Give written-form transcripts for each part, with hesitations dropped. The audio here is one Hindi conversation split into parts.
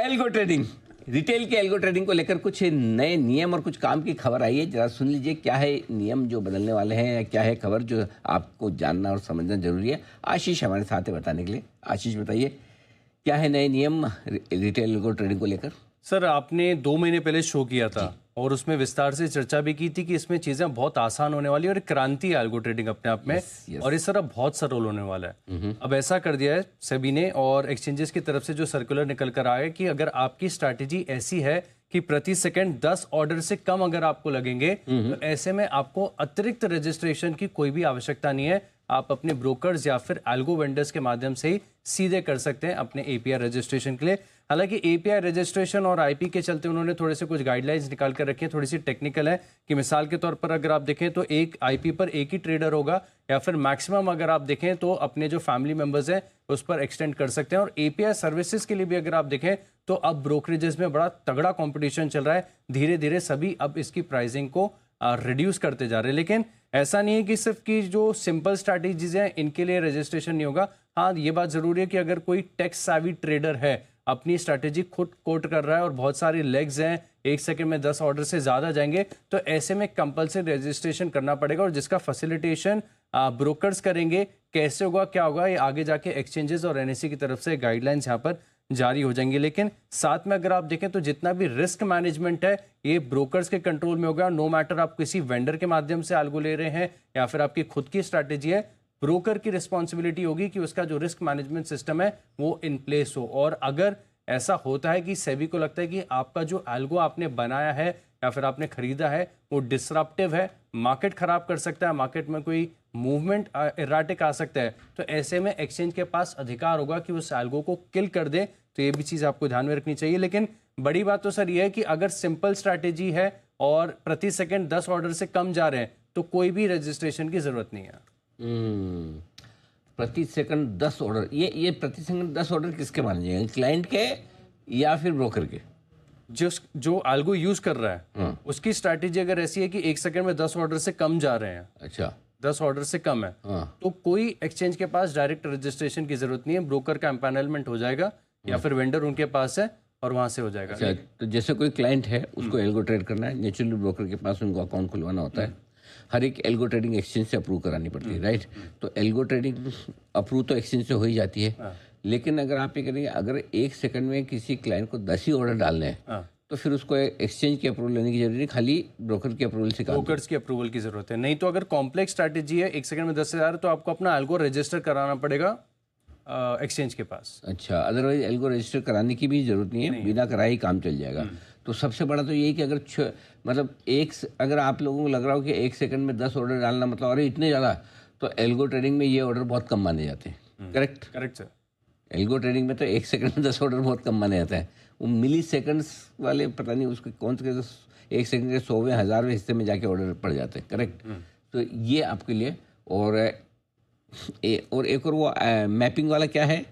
एल्गो ट्रेडिंग, रिटेल के एल्गो ट्रेडिंग को लेकर कुछ नए नियम और कुछ काम की खबर आई है। जरा सुन लीजिए क्या है नियम जो बदलने वाले हैं, या क्या है खबर जो आपको जानना और समझना जरूरी है। आशीष हमारे साथ है बताने के लिए। आशीष बताइए क्या है नए नियम रिटेल एल्गो ट्रेडिंग को लेकर। सर, आपने 2 महीने पहले शो किया था और उसमें विस्तार से चर्चा भी की थी कि इसमें चीजें बहुत आसान होने वाली है और एक क्रांति है एल्गो ट्रेडिंग अपने आप में। yes. और इस तरह बहुत सरल होने वाला है। अब ऐसा कर दिया है सेबी ने और एक्सचेंजेस की तरफ से जो सर्कुलर निकल कर आया कि अगर आपकी स्ट्रैटेजी ऐसी है कि प्रति सेकंड 10 ऑर्डर से कम अगर आपको लगेंगे तो ऐसे में आपको अतिरिक्त रजिस्ट्रेशन की कोई भी आवश्यकता नहीं है। आप अपने ब्रोकर्स या फिर एल्गो वेंडर्स के माध्यम से ही सीधे कर सकते हैं अपने एपीआई रजिस्ट्रेशन के लिए। हालांकि एपीआई रजिस्ट्रेशन और आईपी के चलते उन्होंने थोड़े से कुछ गाइडलाइंस निकाल कर रखी है, थोड़ी सी टेक्निकल है कि मिसाल के तौर पर अगर आप देखें तो एक आईपी पर एक ही ट्रेडर होगा, या फिर मैक्सिमम अगर आप देखें तो अपने जो फैमिली मेंबर्स हैं उस पर एक्सटेंड कर सकते हैं। और एपीआई सर्विसेज के लिए भी अगर आप देखें तो अब ब्रोकरेजेस में बड़ा तगड़ा कॉम्पिटिशन चल रहा है। धीरे धीरे सभी अब इसकी प्राइसिंग को रिड्यूस करते जा रहे हैं। लेकिन ऐसा नहीं है कि सिर्फ की जो सिंपल स्ट्रैटेजीज हैं इनके लिए रजिस्ट्रेशन नहीं होगा। हाँ, ये बात जरूरी है कि अगर कोई टेक्स savvy ट्रेडर है, अपनी स्ट्रैटेजी खुद कोट कर रहा है और बहुत सारी लेग्स हैं, 1 सेकंड में 10 ऑर्डर से ज्यादा जाएंगे, तो ऐसे में कंपल्सरी रजिस्ट्रेशन करना पड़ेगा। और जिसका फैसिलिटेशन ब्रोकर्स करेंगे, कैसे होगा क्या होगा ये आगे जाके एक्सचेंजेस और एनएससी की तरफ से गाइडलाइंस यहाँ पर जारी हो जाएंगी। लेकिन साथ में अगर आप देखें तो जितना भी रिस्क मैनेजमेंट है ये ब्रोकर्स के कंट्रोल में होगा। नो मैटर आप किसी वेंडर के माध्यम से एल्गो ले रहे हैं या फिर आपकी खुद की स्ट्रैटेजी है, ब्रोकर की रिस्पॉन्सिबिलिटी होगी कि उसका जो रिस्क मैनेजमेंट सिस्टम है वो इन प्लेस हो। और अगर ऐसा होता है कि सेबी को लगता है कि आपका जो एल्गो आपने बनाया है या फिर आपने खरीदा है वो डिसरप्टिव है, मार्केट खराब कर सकता है, मार्केट में कोई मूवमेंट इराटिक आ सकता है, तो ऐसे में एक्सचेंज के पास अधिकार होगा कि उस एल्गो को किल कर दे। तो ये भी चीज़ आपको ध्यान में रखनी चाहिए। लेकिन बड़ी बात तो सर ये है कि अगर सिंपल स्ट्रैटेजी है और प्रति सेकंड 10 ऑर्डर से कम जा रहे हैं तो कोई भी रजिस्ट्रेशन की जरूरत नहीं है। प्रति सेकंड 10 ऑर्डर, ये प्रति सेकंड 10 ऑर्डर किसके माने जाएंगे, क्लाइंट के या फिर ब्रोकर के? जो एल्गो यूज कर रहा है उसकी स्ट्रैटेजी अगर ऐसी है कि 1 सेकंड में 10 ऑर्डर से कम जा रहे हैं, अच्छा 10 ऑर्डर से कम है, तो कोई एक्सचेंज के पास डायरेक्ट रजिस्ट्रेशन की जरूरत नहीं है। ब्रोकर का एम्पैनलमेंट हो जाएगा या फिर वेंडर उनके पास है और वहां से हो जाएगा। अच्छा, तो जैसे कोई क्लाइंट है उसको एल्गो ट्रेड करना है, नेचुरली ब्रोकर के पास उनको अकाउंट खुलवाना होता है, हर एक एल्गो ट्रेडिंग एक्सचेंज से अप्रूव करानी पड़ती है, राइट? तो एल्गो ट्रेडिंग अप्रूव तो एक्सचेंज से हो ही जाती है। लेकिन अगर आप ये करेंगे, अगर 1 सेकंड में किसी क्लाइंट को 10 ही ऑर्डर डालने हैं तो फिर उसको एक्सचेंज की अप्रूवल लेने की जरूरत नहीं, खाली ब्रोकर की अप्रूवल से काम। ब्रोकर्स की अप्रूवल की जरूरत है। नहीं तो अगर कॉम्प्लेक्स स्ट्रैटेजी है 1 सेकंड में 10,000 तो आपको अपना एल्गो रजिस्टर कराना पड़ेगा एक्सचेंज के पास। अच्छा, अदरवाइज एल्गो रजिस्टर कराने की भी जरूरत नहीं है, बिना कराए ही काम चल जाएगा। तो सबसे बड़ा तो यही कि अगर मतलब अगर आप लोगों को लग रहा हो कि 1 सेकंड में 10 ऑर्डर डालना मतलब अरे इतने ज़्यादा, तो एल्गो ट्रेडिंग में ये ऑर्डर बहुत कम माने जाते हैं। Correct? Correct sir. Algo trading में तो 1 सेकंड में 10 ऑर्डर बहुत कम माने जाता है। वो मिली सेकंड्स वाले पता नहीं उसके कौन से 1 सेकंड के 100वें 1000वें हिस्से में जाके ऑर्डर पड़ जाते हैं। करेक्ट? तो ये आपके लिए। और एक और वो मैपिंग वाला क्या है,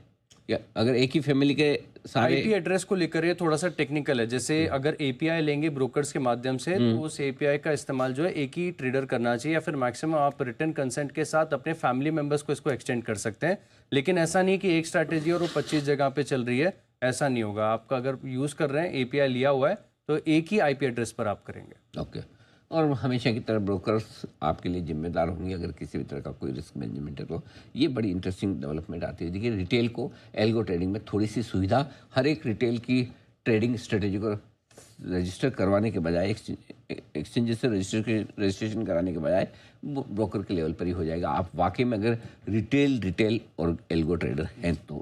या अगर एक ही फैमिली के सारे आईपी एड्रेस को लेकर ये थोड़ा सा टेक्निकल है। जैसे अगर एपीआई लेंगे ब्रोकर्स के माध्यम से तो उस एपीआई का इस्तेमाल जो है एक ही ट्रेडर करना चाहिए, या फिर मैक्सिमम आप रिटर्न कंसेंट के साथ अपने फैमिली मेंबर्स को इसको एक्सटेंड कर सकते हैं। लेकिन ऐसा नहीं कि एक स्ट्रैटेजी और वो 25 जगह पे चल रही है, ऐसा नहीं होगा। आपका अगर यूज कर रहे हैं एपीआई लिया हुआ है तो एक ही आईपी एड्रेस पर आप करेंगे। ओके। और हमेशा की तरह ब्रोकर्स आपके लिए जिम्मेदार होंगे अगर किसी भी तरह का कोई रिस्क मैनेजमेंट है तो। ये बड़ी इंटरेस्टिंग डेवलपमेंट आती है। देखिए, रिटेल को एल्गो ट्रेडिंग में थोड़ी सी सुविधा, हर एक रिटेल की ट्रेडिंग स्ट्रेटेजी को रजिस्टर करवाने के बजाय एक्सचेंज से रजिस्ट्रेशन कराने के बजाय ब्रोकर के लेवल पर ही हो जाएगा। आप वाकई में अगर रिटेल और एल्गो ट्रेडर हैं तो